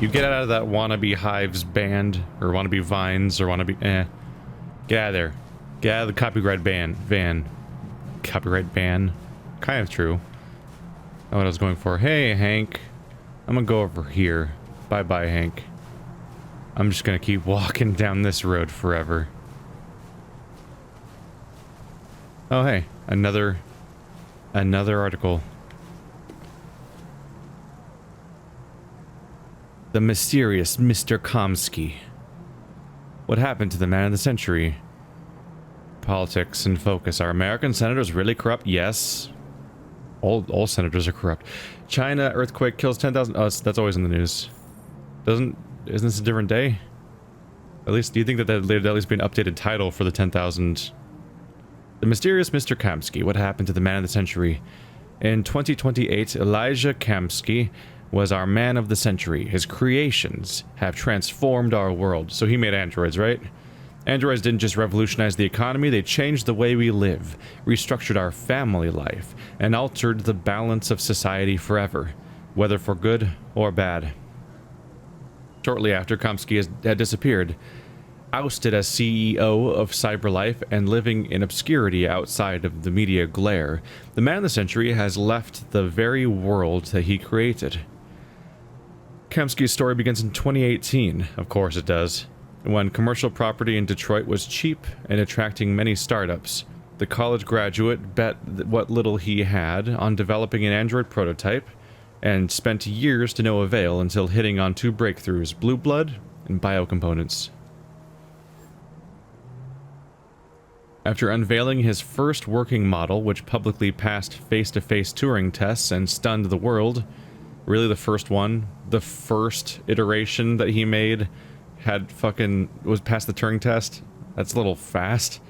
You get out of that wannabe hives band, or wannabe vines, or wannabe get out of there. Get out of the copyright van. Copyright ban. Kind of true. Not what I was going for. Hey, Hank. I'm gonna go over here. Bye-bye, Hank. I'm just gonna keep walking down this road forever. Oh, hey. Another article. The mysterious Mr. Kamsky. What happened to the man of the century? Politics in focus. Are American senators really corrupt? Yes. All senators are corrupt. China earthquake kills 10,000. Oh, that's always in the news. Isn't this a different day? At least, do you think that there'd at least be an updated title for the 10,000? The mysterious Mr. Kamsky. What happened to the man of the century? In 2028, Elijah Kamsky was our man of the century. His creations have transformed our world. So he made androids, right? Androids didn't just revolutionize the economy, they changed the way we live, restructured our family life, and altered the balance of society forever, whether for good or bad. Shortly after, Kamsky had disappeared, ousted as CEO of CyberLife and living in obscurity outside of the media glare. The man of the century has left the very world that he created. Kamsky's story begins in 2018, of course it does, when commercial property in Detroit was cheap and attracting many startups. The college graduate bet what little he had on developing an Android prototype and spent years to no avail until hitting on two breakthroughs, blue blood and biocomponents. After unveiling his first working model, which publicly passed face-to-face Turing tests and stunned the world, really the first one, the first iteration that he made was past the Turing test. That's a little fast.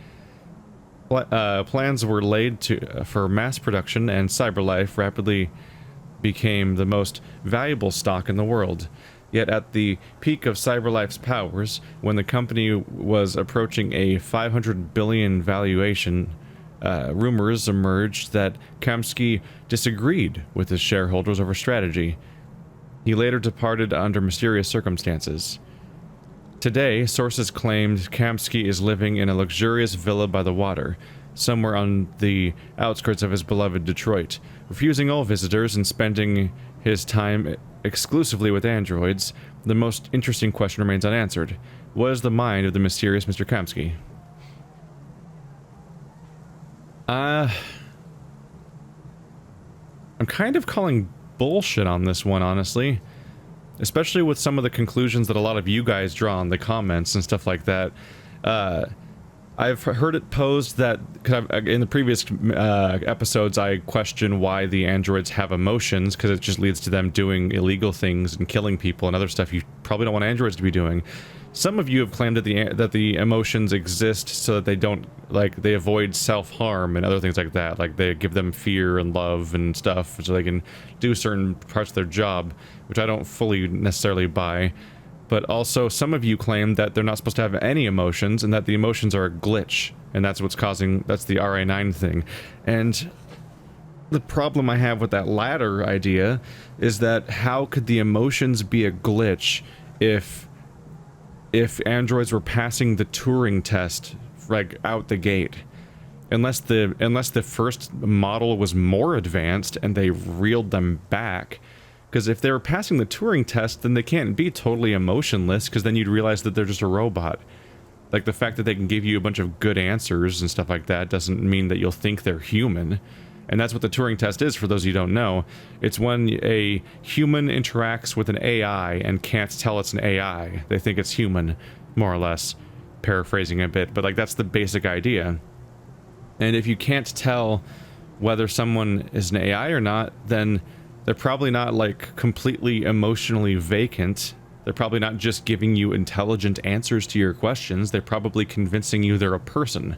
Plans were laid for mass production, and CyberLife rapidly became the most valuable stock in the world. Yet at the peak of CyberLife's powers, when the company was approaching a 500 billion valuation, rumors emerged that Kamsky disagreed with his shareholders over strategy. He later departed under mysterious circumstances. Today, sources claimed Kamsky is living in a luxurious villa by the water, somewhere on the outskirts of his beloved Detroit, refusing all visitors and spending his time exclusively with androids. The most interesting question remains unanswered. What is the mind of the mysterious Mr. Kamsky? I'm kind of calling bullshit on this one, honestly. Especially with some of the conclusions that a lot of you guys draw in the comments and stuff like that. I've heard it posed that, cause in the previous episodes, I question why the androids have emotions, because it just leads to them doing illegal things and killing people and other stuff you probably don't want androids to be doing. Some of you have claimed that the emotions exist so that they don't, like, they avoid self-harm and other things like that. Like, they give them fear and love and stuff so they can do certain parts of their job, which I don't fully necessarily buy. But also, some of you claim that they're not supposed to have any emotions and that the emotions are a glitch. And that's what's causing, that's the RA9 thing. And the problem I have with that latter idea is that how could the emotions be a glitch if androids were passing the Turing test, like, out the gate? Unless the first model was more advanced and they reeled them back. Because if they were passing the Turing test, then they can't be totally emotionless, because then you'd realize that they're just a robot. Like, the fact that they can give you a bunch of good answers and stuff like that doesn't mean that you'll think they're human. And that's what the Turing test is, for those of you who don't know. It's when a human interacts with an AI and can't tell it's an AI. They think it's human, more or less. Paraphrasing a bit, but, like, that's the basic idea. And if you can't tell whether someone is an AI or not, then they're probably not, like, completely emotionally vacant. They're probably not just giving you intelligent answers to your questions. They're probably convincing you they're a person.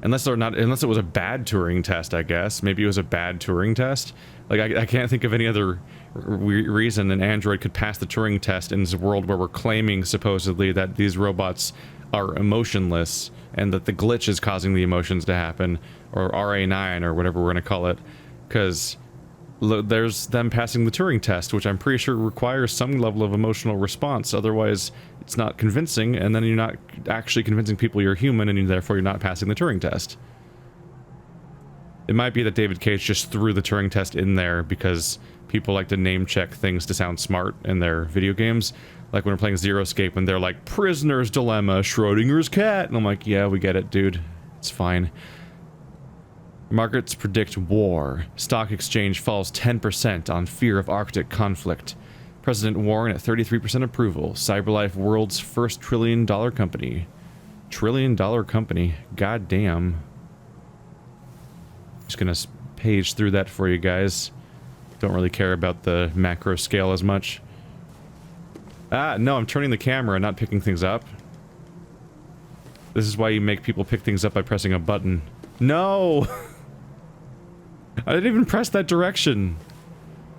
Unless it was a bad Turing test, I guess. Maybe it was a bad Turing test. Like, I can't think of any other reason an android could pass the Turing test in this world where we're claiming, supposedly, that these robots are emotionless and that the glitch is causing the emotions to happen, or RA9, or whatever we're going to call it. Because there's them passing the Turing test, which I'm pretty sure requires some level of emotional response. Otherwise, it's not convincing, and then you're not actually convincing people you're human, and therefore you're not passing the Turing test. It might be that David Cage just threw the Turing test in there because people like to name-check things to sound smart in their video games. Like when we're playing Zero Escape, and they're like, Prisoner's Dilemma, Schrodinger's cat. And I'm like, yeah, we get it, dude. It's fine. Markets predict war. Stock exchange falls 10% on fear of Arctic conflict. President Warren at 33% approval. CyberLife world's first $1 trillion company. $1 trillion company. God damn. Just gonna page through that for you guys. Don't really care about the macro scale as much. Ah, no, I'm turning the camera, not picking things up. This is why you make people pick things up by pressing a button. No! I didn't even press that direction.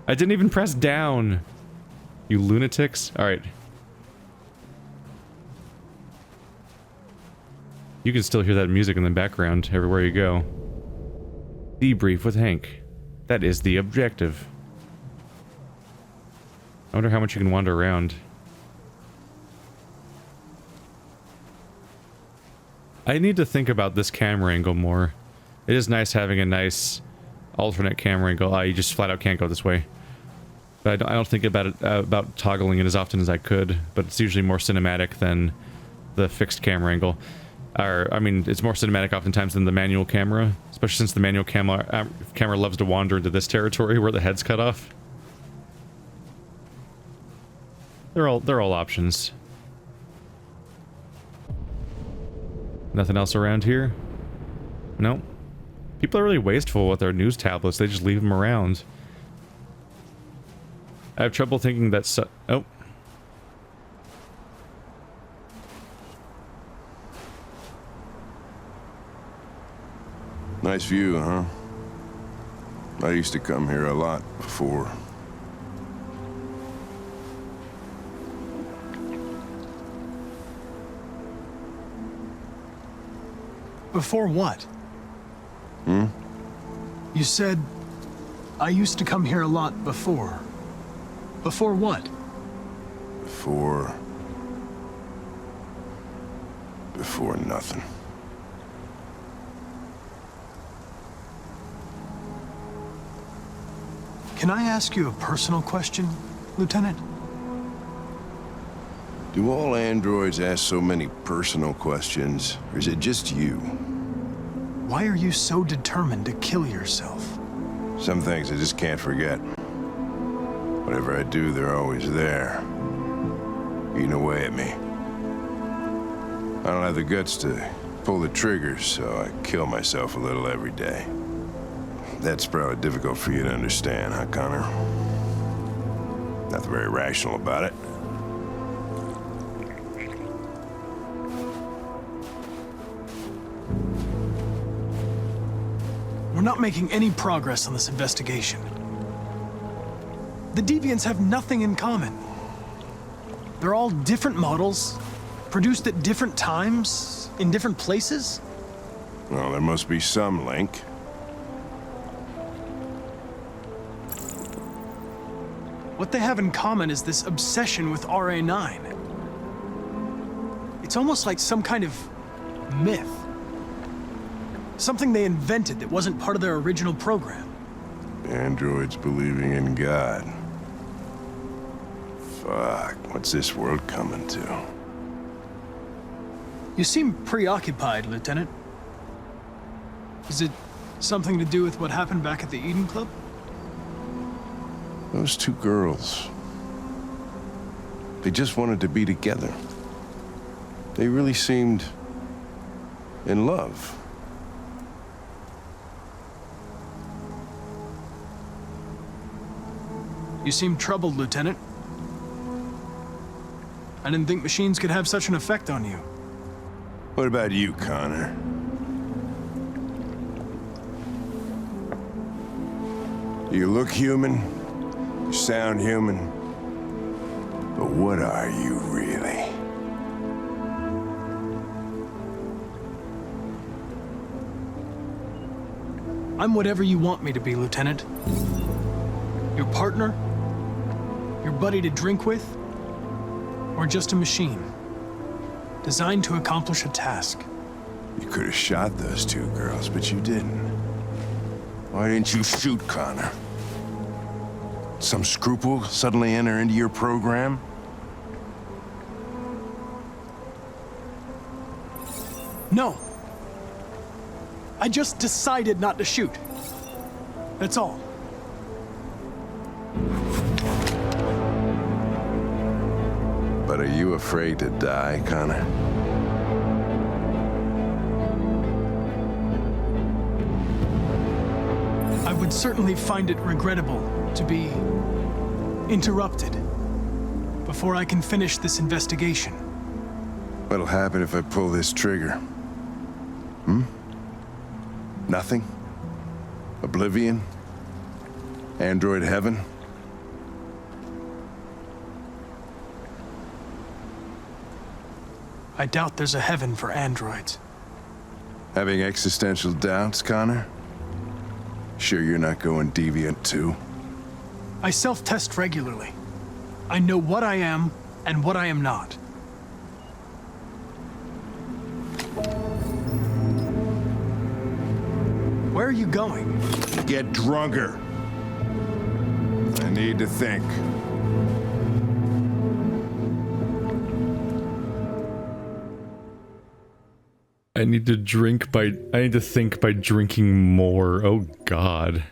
I didn't even press down. You lunatics. Alright. You can still hear that music in the background everywhere you go. Debrief with Hank. That is the objective. I wonder how much you can wander around. I need to think about this camera angle more. It is nice having a nice alternate camera angle. Ah, you just flat out can't go this way. But I don't think about it about toggling it as often as I could. But it's usually more cinematic than the fixed camera angle. Or, I mean, it's more cinematic oftentimes than the manual camera, especially since the manual camera loves to wander into this territory where the head's cut off. They're all options. Nothing else around here? No. People are really wasteful with their news tablets. They just leave them around. I have trouble thinking that oh. Nice view, huh? I used to come here a lot before. Before what? Hmm? You said, I used to come here a lot before. Before what? Before nothing. Can I ask you a personal question, Lieutenant? Do all androids ask so many personal questions, or is it just you? Why are you so determined to kill yourself? Some things I just can't forget. Whatever I do, they're always there, eating away at me. I don't have the guts to pull the trigger, so I kill myself a little every day. That's probably difficult for you to understand, huh, Connor? Not very rational about it. We're not making any progress on this investigation. The Deviants have nothing in common. They're all different models, produced at different times, in different places. Well, there must be some link. What they have in common is this obsession with RA9. It's almost like some kind of myth. Something they invented that wasn't part of their original program. Androids believing in God. Fuck, what's this world coming to? You seem preoccupied, Lieutenant. Is it something to do with what happened back at the Eden Club? Those two girls. They just wanted to be together. They really seemed in love. You seem troubled, Lieutenant. I didn't think machines could have such an effect on you. What about you, Connor? You look human, you sound human, but what are you really? I'm whatever you want me to be, Lieutenant. Your partner? Your buddy to drink with? Or just a machine? Designed to accomplish a task. You could have shot those two girls, but you didn't. Why didn't you shoot Connor? Some scruple suddenly enter into your program? No. I just decided not to shoot. That's all. But are you afraid to die, Connor? I would certainly find it regrettable to be interrupted before I can finish this investigation. What'll happen if I pull this trigger? Nothing? Oblivion? Android heaven? I doubt there's a heaven for androids. Having existential doubts, Connor? Sure you're not going deviant too? I self-test regularly. I know what I am and what I am not. Where are you going? Get drunker. I need to think. I need to think by drinking more. Oh God.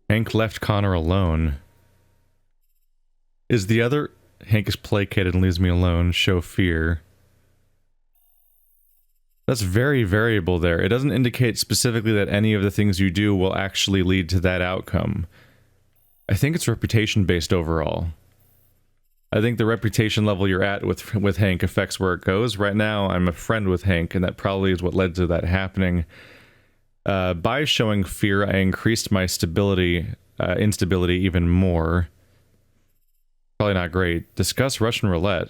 Hank left Connor alone. Is the other... Hank is placated and leaves me alone. Show fear. That's very variable there. It doesn't indicate specifically that any of the things you do will actually lead to that outcome. I think it's reputation based overall. I think the reputation level you're at with Hank affects where it goes. Right now, I'm a friend with Hank, and that probably is what led to that happening. By showing fear, I increased my instability even more. Probably not great. Discuss Russian roulette.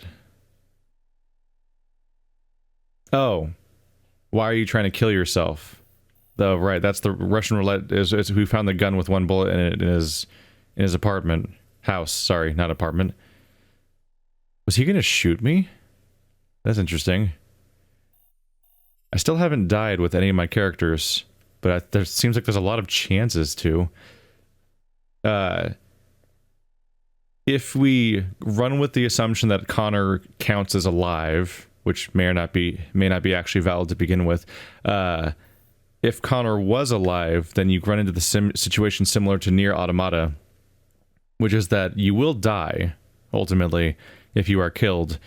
Oh. Why are you trying to kill yourself? Oh, right, that's the Russian roulette is who found the gun with one bullet in it in his apartment. House, sorry, not apartment. Was he gonna shoot me? That's interesting. I still haven't died with any of my characters, but there seems like there's a lot of chances to. If we run with the assumption that Connor counts as alive, which may not be actually valid to begin with, if Connor was alive, then you run into the situation similar to Nier Automata, which is that you will die, ultimately, if you are killed.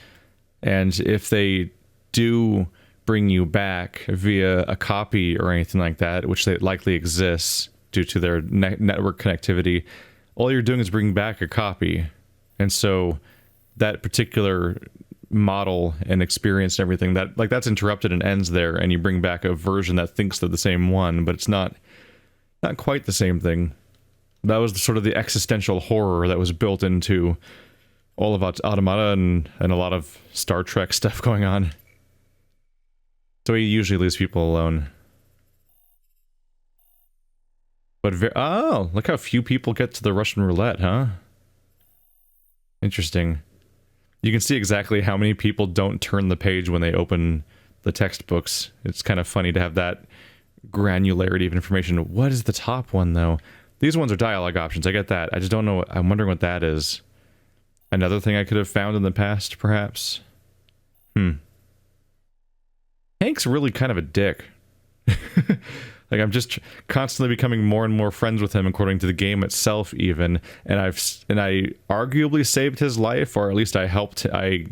And if they do bring you back via a copy or anything like that, which they likely exists due to their network connectivity, all you're doing is bringing back a copy. And so that particular model and experience and everything, that's interrupted and ends there, and you bring back a version that thinks they're the same one, but it's not quite the same thing. That was sort of the existential horror that was built into all of Automata and a lot of Star Trek stuff going on. So he usually leaves people alone. But oh, look how few people get to the Russian roulette, huh? Interesting. You can see exactly how many people don't turn the page when they open the textbooks. It's kind of funny to have that granularity of information. What is the top one, though? These ones are dialogue options, I get that. I just don't know, I'm wondering what that is. Another thing I could have found in the past, perhaps? Hank's really kind of a dick. Like, I'm just constantly becoming more and more friends with him, according to the game itself, even. And I arguably saved his life, or at least I helped. I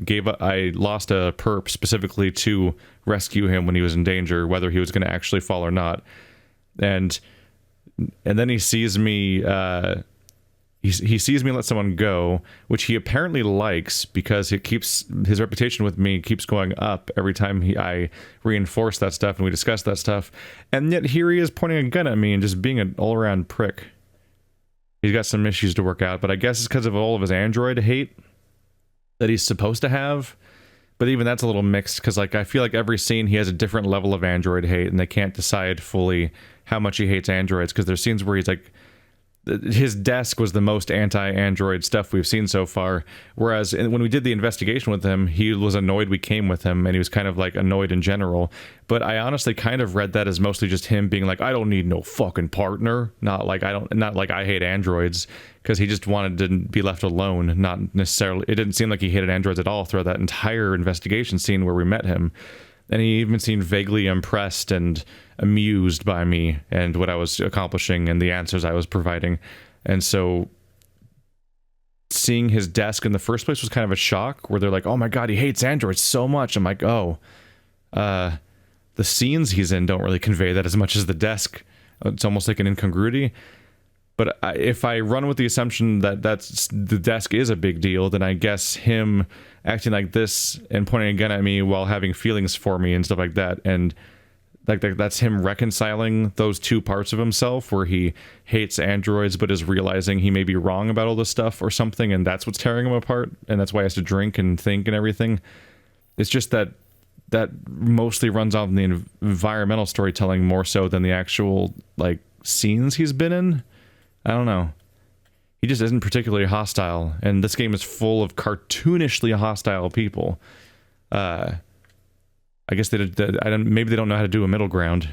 lost a perp specifically to rescue him when he was in danger, whether he was going to actually fall or not. And then he sees me. He sees me let someone go, which he apparently likes because it keeps his reputation with me keeps going up every time I reinforce that stuff and we discuss that stuff. And yet here he is pointing a gun at me and just being an all-around prick. He's got some issues to work out, but I guess it's because of all of his android hate that he's supposed to have. But even that's a little mixed because, like, I feel like every scene he has a different level of android hate, and they can't decide fully how much he hates androids because there's scenes where he's like, his desk was the most anti-android stuff we've seen so far, whereas when we did the investigation with him, he was annoyed we came with him, and he was kind of like annoyed in general. But I honestly kind of read that as mostly just him being like, I don't need no fucking partner, not like I hate androids, because he just wanted to be left alone. Not necessarily, it didn't seem like he hated androids at all throughout that entire investigation scene where we met him. And he even seemed vaguely impressed and amused by me and what I was accomplishing and the answers I was providing. And so seeing his desk in the first place was kind of a shock, where they're like, oh my god, he hates androids so much. I'm like, oh, the scenes he's in don't really convey that as much as the desk. It's almost like an incongruity. But if I run with the assumption that the desk is a big deal, then I guess him acting like this and pointing a gun at me while having feelings for me and stuff like that, and that's him reconciling those two parts of himself, where he hates androids but is realizing he may be wrong about all this stuff or something, and that's what's tearing him apart, and that's why he has to drink and think and everything. It's just that mostly runs on the environmental storytelling more so than the actual like scenes he's been in. I don't know. He just isn't particularly hostile, and this game is full of cartoonishly hostile people. I guess maybe they don't know how to do a middle ground.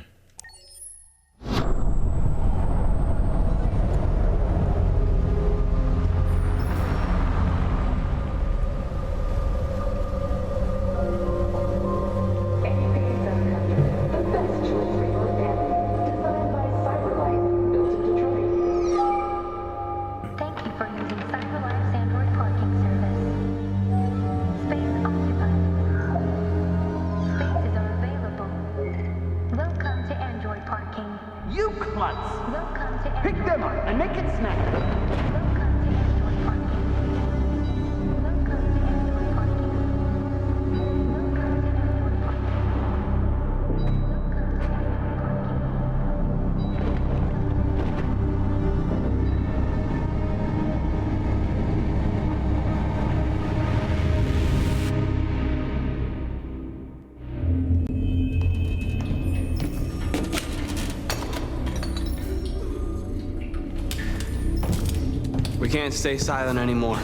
We can't stay silent anymore.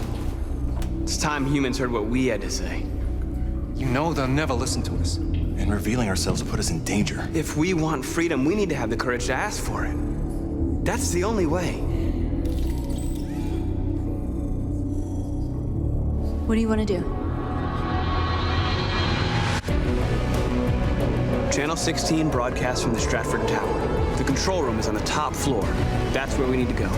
It's time humans heard what we had to say. You know they'll never listen to us. And revealing ourselves will put us in danger. If we want freedom, we need to have the courage to ask for it. That's the only way. What do you want to do? Channel 16 broadcasts from the Stratford Tower. The control room is on the top floor. That's where we need to go.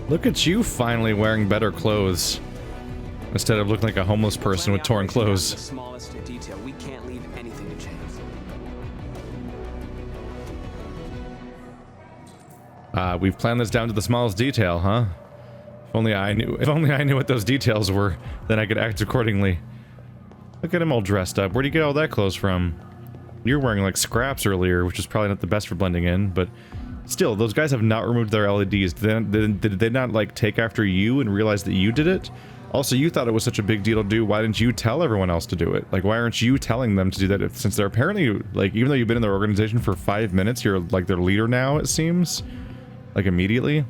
Look at you finally wearing better clothes instead of looking like a homeless person with torn clothes. The smallest detail. We can't leave anything to chance. We've planned this down to the smallest detail, huh? If only I knew what those details were, then I could act accordingly. Look at him all dressed up. Where'd you get all that clothes from? You were wearing like scraps earlier, which is probably not the best for blending in, but still, those guys have not removed their LEDs. Did they not, like, take after you and realize that you did it? Also, you thought it was such a big deal to do. Why didn't you tell everyone else to do it? Like, why aren't you telling them to do that? Since they're apparently, like, even though you've been in their organization for 5 minutes, you're, like, their leader now, it seems. Like, immediately.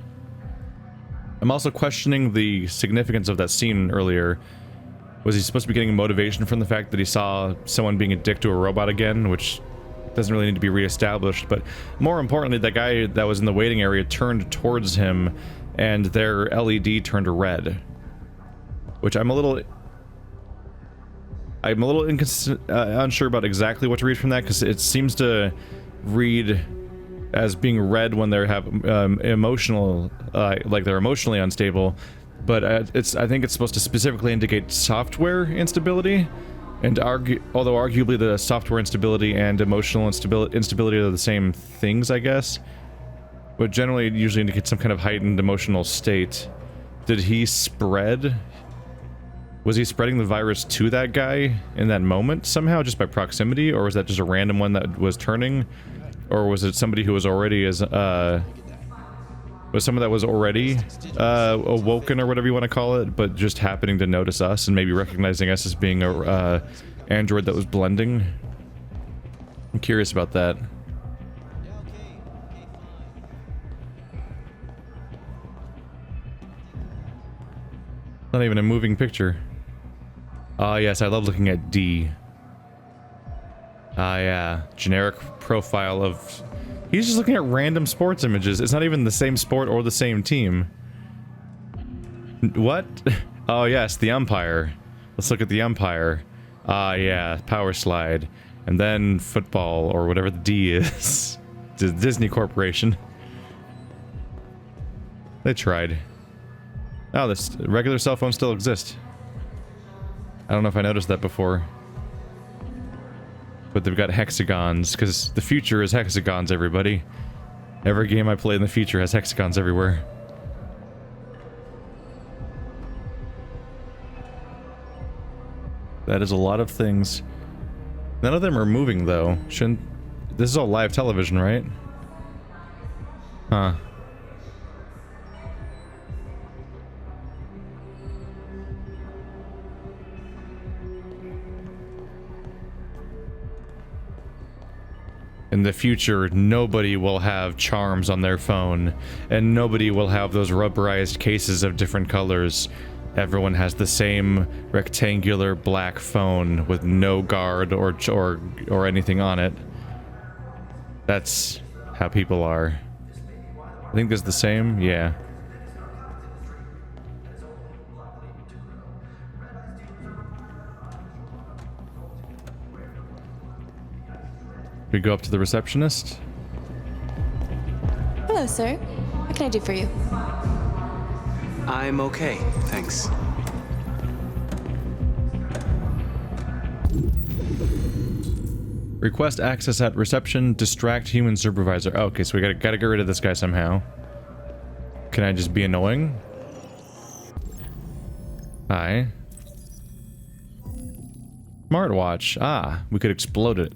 I'm also questioning the significance of that scene earlier. Was he supposed to be getting motivation from the fact that he saw someone being a dick to a robot again, which doesn't really need to be reestablished, but more importantly, that guy that was in the waiting area turned towards him and their LED turned red, which I'm a little unsure about exactly what to read from that, because it seems to read as being red when they have emotional, like they're emotionally unstable, but I think it's supposed to specifically indicate software instability. And although arguably the software instability and emotional instability are the same things, I guess. But generally it usually indicates some kind of heightened emotional state. Did he spread? Was he spreading the virus to that guy in that moment somehow, just by proximity? Or was that just a random one that was turning? Or was it somebody who was already as Was someone that was already awoken or whatever you want to call it, but just happening to notice us and maybe recognizing us as being a android that was blending? I'm curious about that. Not even a moving picture. Ah, yes, I love looking at D. Ah, yeah. Generic profile of... He's just looking at random sports images. It's not even the same sport or the same team. What? Oh, yes, the umpire. Let's look at the umpire. Ah, yeah, power slide. And then football, or whatever the D is. Disney Corporation. They tried. Oh, this regular cell phones still exist. I don't know if I noticed that before. But they've got hexagons, because the future is hexagons, everybody. Every game I play in the future has hexagons everywhere. That is a lot of things. None of them are moving, though. Shouldn't... This is all live television, right? Huh. In the future, nobody will have charms on their phone, and nobody will have those rubberized cases of different colors. Everyone has the same rectangular black phone with no guard or anything on it. That's how people are. I think this is the same, yeah. We go up to the receptionist. Hello, sir. What can I do for you? I'm okay, thanks. Request access at reception. Distract human supervisor. Oh, okay, so we gotta get rid of this guy somehow. Can I just be annoying? Hi. Smartwatch. Ah, we could explode it.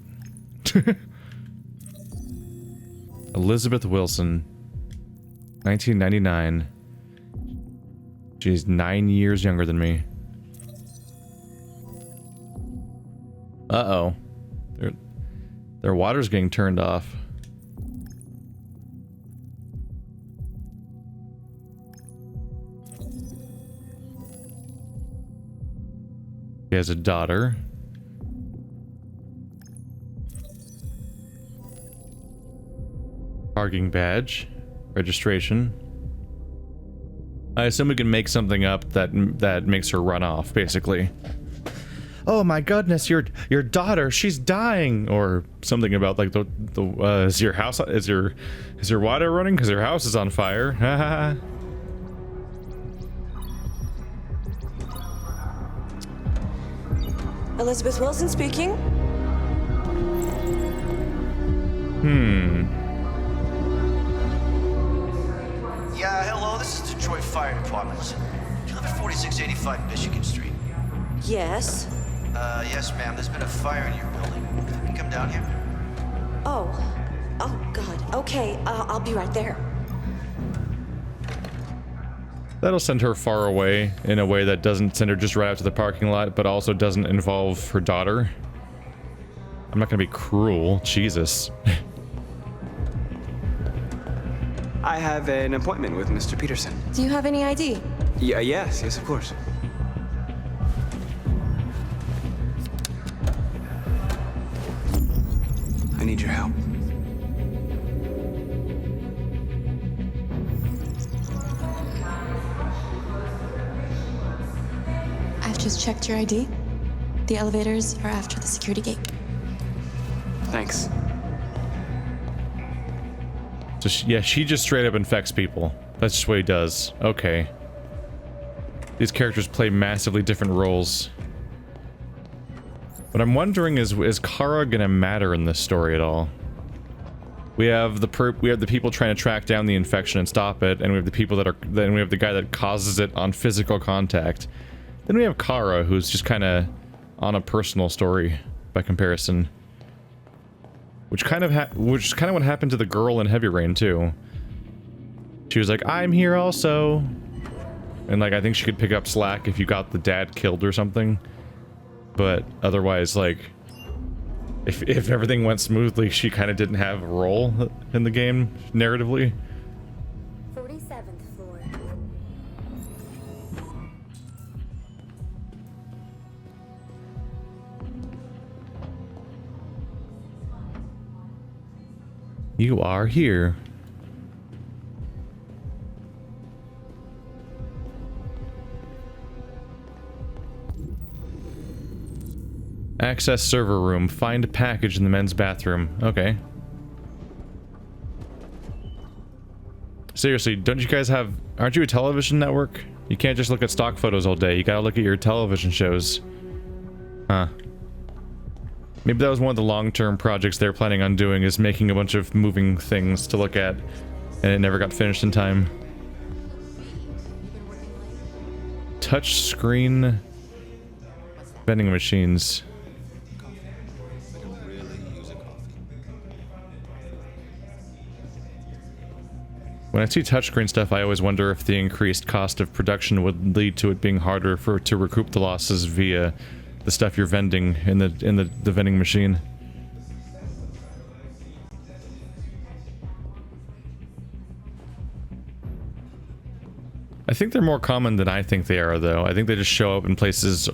Elizabeth Wilson, 1999. She's 9 years younger than me. Uh-oh. Their water's getting turned off. He has a daughter. Parking badge. Registration. I assume we can make something up that makes her run off, basically. Oh my goodness, your daughter, she's dying, or something about like is your house, is your water running because your house is on fire? Ha Elizabeth Wilson speaking. Yeah, hello, this is Detroit Fire Department. Do you live at 4685 Michigan Street? Yes. Yes, ma'am. There's been a fire in your building. Can you come down here? Oh. Oh, God. Okay, I'll be right there. That'll send her far away in a way that doesn't send her just right out to the parking lot, but also doesn't involve her daughter. I'm not gonna be cruel. Jesus. I have an appointment with Mr. Peterson. Do you have any ID? Yeah, yes, of course. I need your help. I've just checked your ID. The elevators are after the security gate. Thanks. So she just straight up infects people. That's just what he does. Okay. These characters play massively different roles. What I'm wondering is Kara gonna matter in this story at all? We have the people trying to track down the infection and stop it, and we have the people then we have the guy that causes it on physical contact. Then we have Kara, who's just kind of on a personal story by comparison. Which is kind of what happened to the girl in Heavy Rain too. She was like, I'm here also. And like, I think she could pick up slack if you got the dad killed or something. But otherwise, like, if everything went smoothly, she kind of didn't have a role in the game, narratively. 47th floor. You are here. Access server room. Find a package in the men's bathroom. Okay. Seriously, don't you guys have... Aren't you a television network? You can't just look at stock photos all day. You gotta look at your television shows. Huh. Maybe that was one of the long-term projects they're planning on doing, is making a bunch of moving things to look at. And it never got finished in time. Touch screen... vending machines. When I see touchscreen stuff, I always wonder if the increased cost of production would lead to it being harder to recoup the losses via the stuff you're vending in the vending machine. I think they're more common than I think they are, though. I think they just show up in places...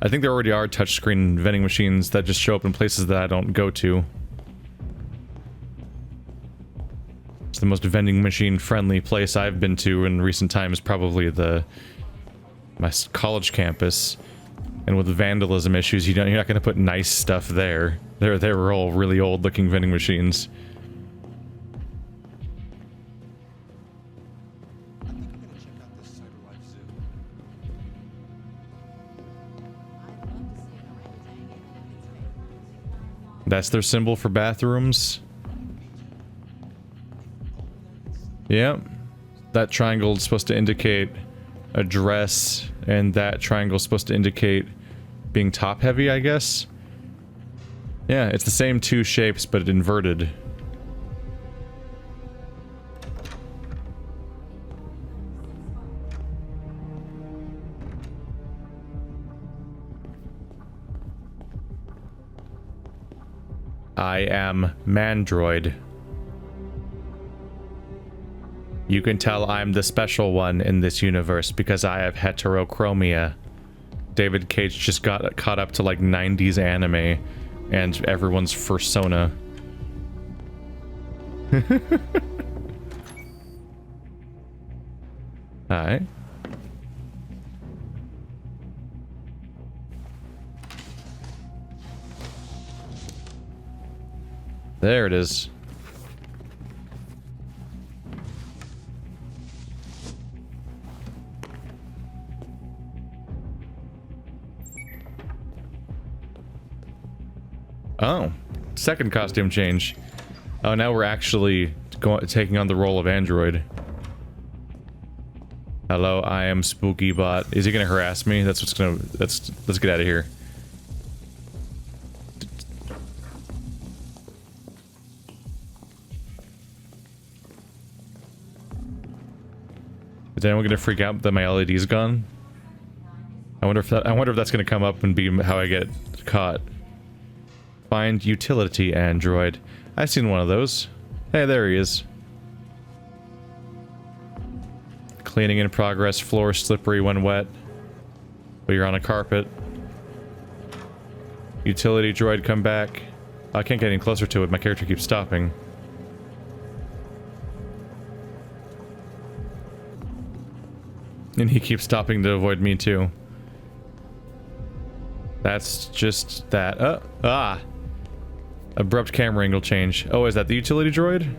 I think there already are touchscreen vending machines that just show up in places that I don't go to. It's the most vending machine friendly place I've been to in recent times, probably my college campus. And with the vandalism issues, you're not going to put nice stuff there. They were all really old looking vending machines. That's their symbol for bathrooms. Yep. That triangle is supposed to indicate a dress, and that triangle is supposed to indicate being top heavy, I guess. Yeah, it's the same two shapes, but inverted. I am Mandroid. You can tell I'm the special one in this universe because I have heterochromia. David Cage just got caught up to like 90s anime and everyone's fursona. Alright. There it is. Oh, second costume change. Oh, now we're actually taking on the role of android. Hello, I am Spooky Bot. Is he gonna harass me? That's what's gonna... Let's get out of here. Is anyone gonna freak out that my LED's gone? I wonder if that's gonna come up and be how I get caught. Find utility android. I've seen one of those. Hey, there he is. Cleaning in progress. Floor slippery when wet. But you're on a carpet. Utility droid, come back. I can't get any closer to it. My character keeps stopping. And he keeps stopping to avoid me too. That's just that. Abrupt camera angle change. Oh, is that the utility droid?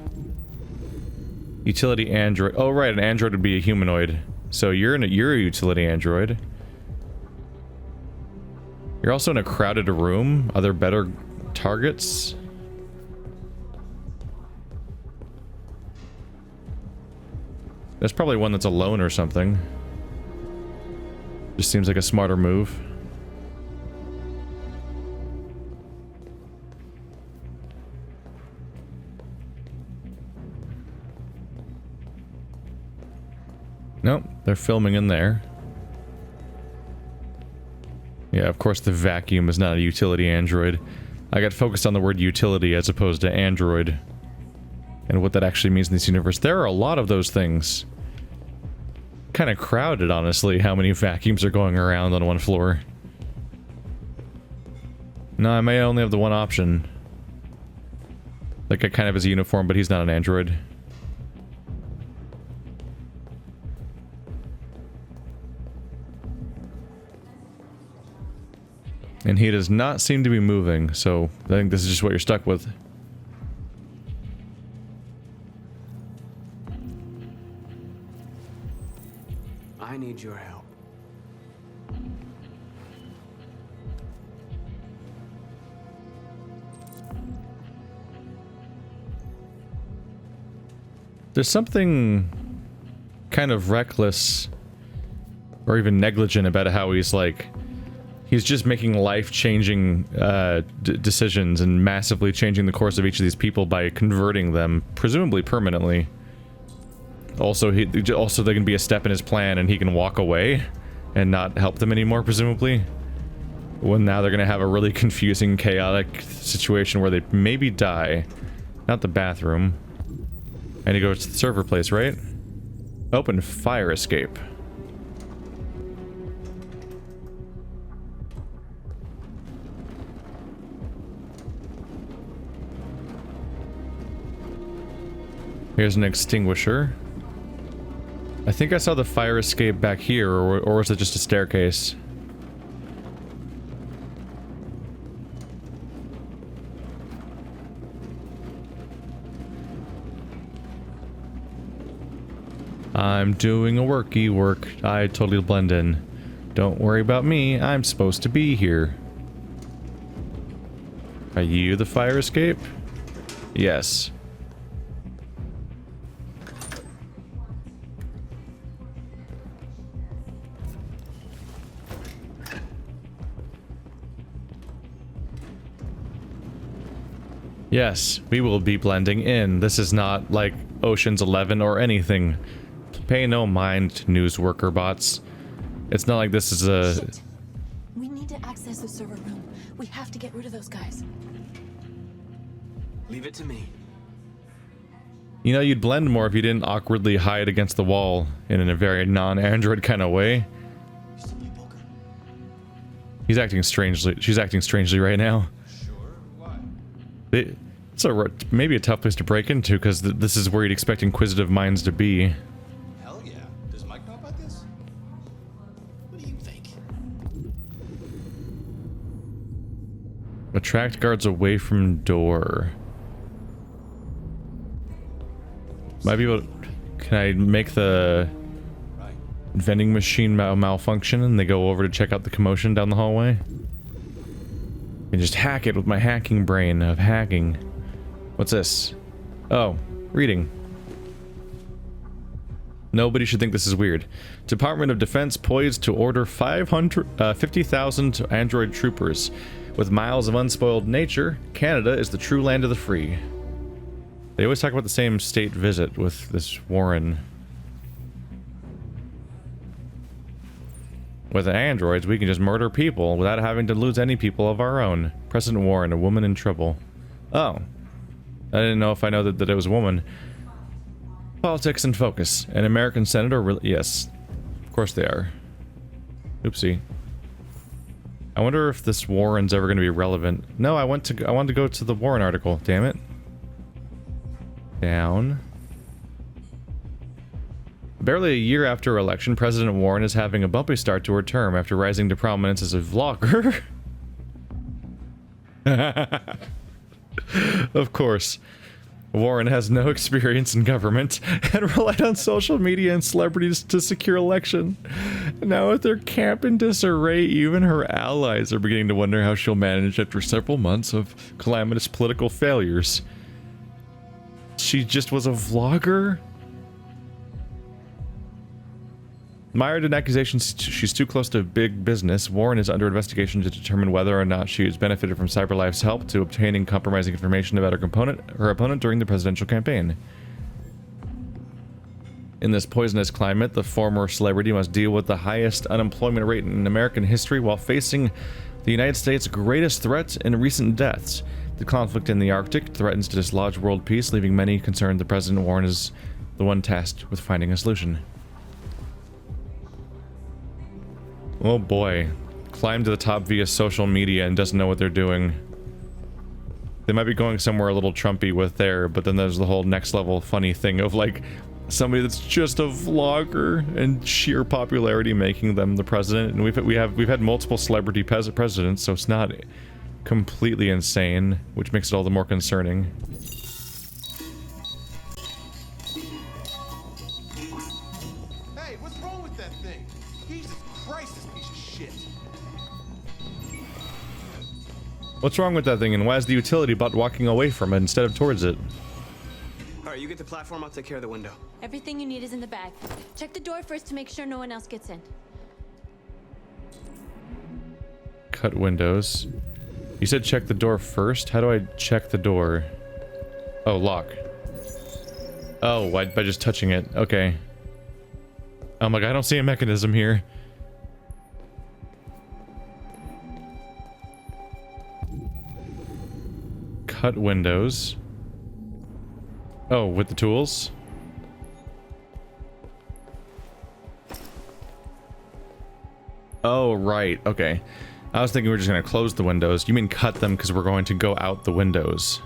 Utility android. Oh, right, an android would be a humanoid. So you're a utility android. You're also in a crowded room. Are there better targets? There's probably one that's alone or something. Just seems like a smarter move. they're filming in there. Yeah, of course the vacuum is not a utility android. I got focused on the word utility as opposed to android. And what that actually means in this universe. There are a lot of those things. Kind of crowded, honestly, how many vacuums are going around on one floor. No, I may only have the one option. That guy kind of has a uniform, but he's not an android. And he does not seem to be moving, so I think this is just what you're stuck with. I need your help. There's something kind of reckless or even negligent about how he's like, he's just making life-changing decisions and massively changing the course of each of these people by converting them, presumably permanently. Also, they can be a step in his plan and he can walk away and not help them anymore, presumably. Well, now they're gonna have a really confusing, chaotic situation where they maybe die. Not the bathroom. And he goes to the server place, right? Open fire escape. Here's an extinguisher. I think I saw the fire escape back here, or was it just a staircase? I'm doing a work. I totally blend in. Don't worry about me, I'm supposed to be here. Are you the fire escape? Yes. Yes, we will be blending in. This is not like Ocean's 11 or anything. Pay no mind, news worker bots. It's not like this is a... Shit. We need to access the server room. We have to get rid of those guys. Leave it to me. You know, you'd blend more if you didn't awkwardly hide against the wall in a very non-android kind of way. He's acting strangely. She's acting strangely right now. It's maybe a tough place to break into, because this is where you'd expect inquisitive minds to be. Hell yeah. Does Mike know about this? What do you think? Attract guards away from door. Might be able to, can I make the vending machine malfunction and they go over to check out the commotion down the hallway? And just hack it with my hacking brain of hacking. What's this? Oh, reading. Nobody should think this is weird. Department of Defense poised to order 50,000 android troopers. With miles of unspoiled nature, Canada is the true land of the free. They always talk about the same state visit with this Warren. With androids, we can just murder people without having to lose any people of our own. President Warren, a woman in trouble. Oh. I didn't know if I know that it was a woman. Politics in focus. An American senator? Yes. Of course they are. Oopsie. I wonder if this Warren's ever going to be relevant. No, I wanted to go to the Warren article. Damn it. Down. Barely a year after her election, President Warren is having a bumpy start to her term after rising to prominence as a vlogger. Of course. Warren has no experience in government and relied on social media and celebrities to secure election. Now with their camp in disarray, even her allies are beginning to wonder how she'll manage after several months of calamitous political failures. She just was a vlogger? Mired in accusations she's too close to big business, Warren is under investigation to determine whether or not she has benefited from CyberLife's help to obtaining compromising information about her opponent during the presidential campaign. In this poisonous climate, the former celebrity must deal with the highest unemployment rate in American history while facing the United States' greatest threat in recent deaths. The conflict in the Arctic threatens to dislodge world peace, leaving many concerned. The President Warren is the one tasked with finding a solution. Oh boy. Climb to the top via social media and doesn't know what they're doing. They might be going somewhere a little Trumpy with there, but then there's the whole next level funny thing of like somebody that's just a vlogger and sheer popularity making them the president. And we've had multiple celebrity presidents, so it's not completely insane, which makes it all the more concerning. Hey, what's wrong with that thing? Jesus Christ, this piece of shit. What's wrong with that thing, and why is the utility bot walking away from it instead of towards it? Alright, you get the platform, I'll take care of the window. Everything you need is in the bag. Check the door first to make sure no one else gets in. Cut windows. You said check the door first? How do I check the door? Oh, lock. Oh, by just touching it. Okay. I'm like, I don't see a mechanism here. Cut windows. Oh, with the tools? Oh, right. Okay. I was thinking we were just going to close the windows. You mean cut them because we're going to go out the windows.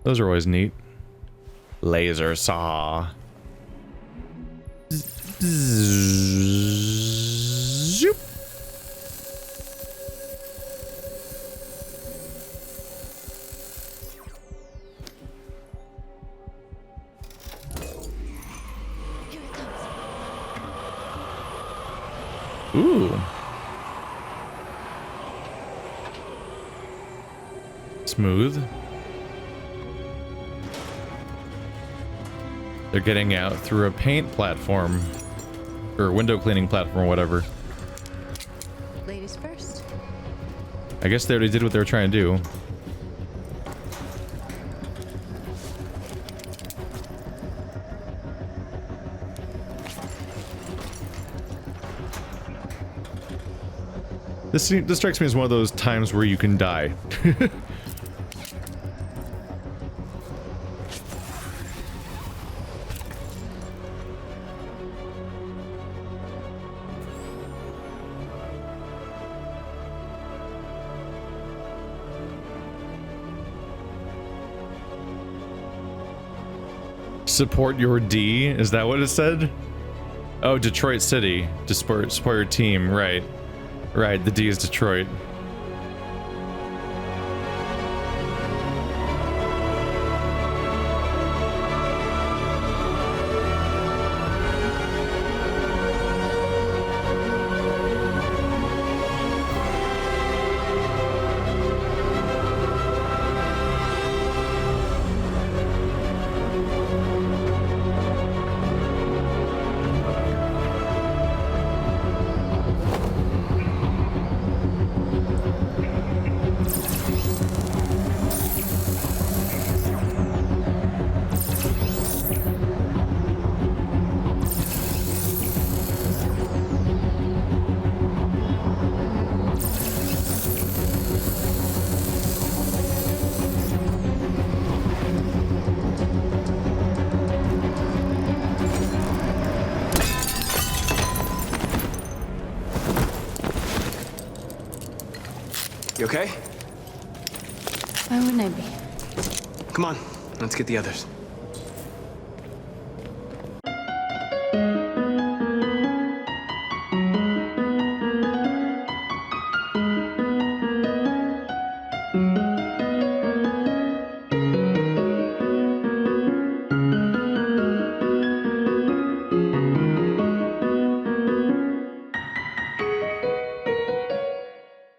Those are always neat. Laser saw. Zoop. Ooh. Smooth. They're getting out through a paint platform. Or window cleaning platform or whatever. Ladies first. I guess they already did what they were trying to do. This strikes me as one of those times where you can die. Support your D? Is that what it said? Oh, Detroit City. To support your team, right. Right, the D is Detroit. You okay? Why wouldn't I be? Come on, let's get the others.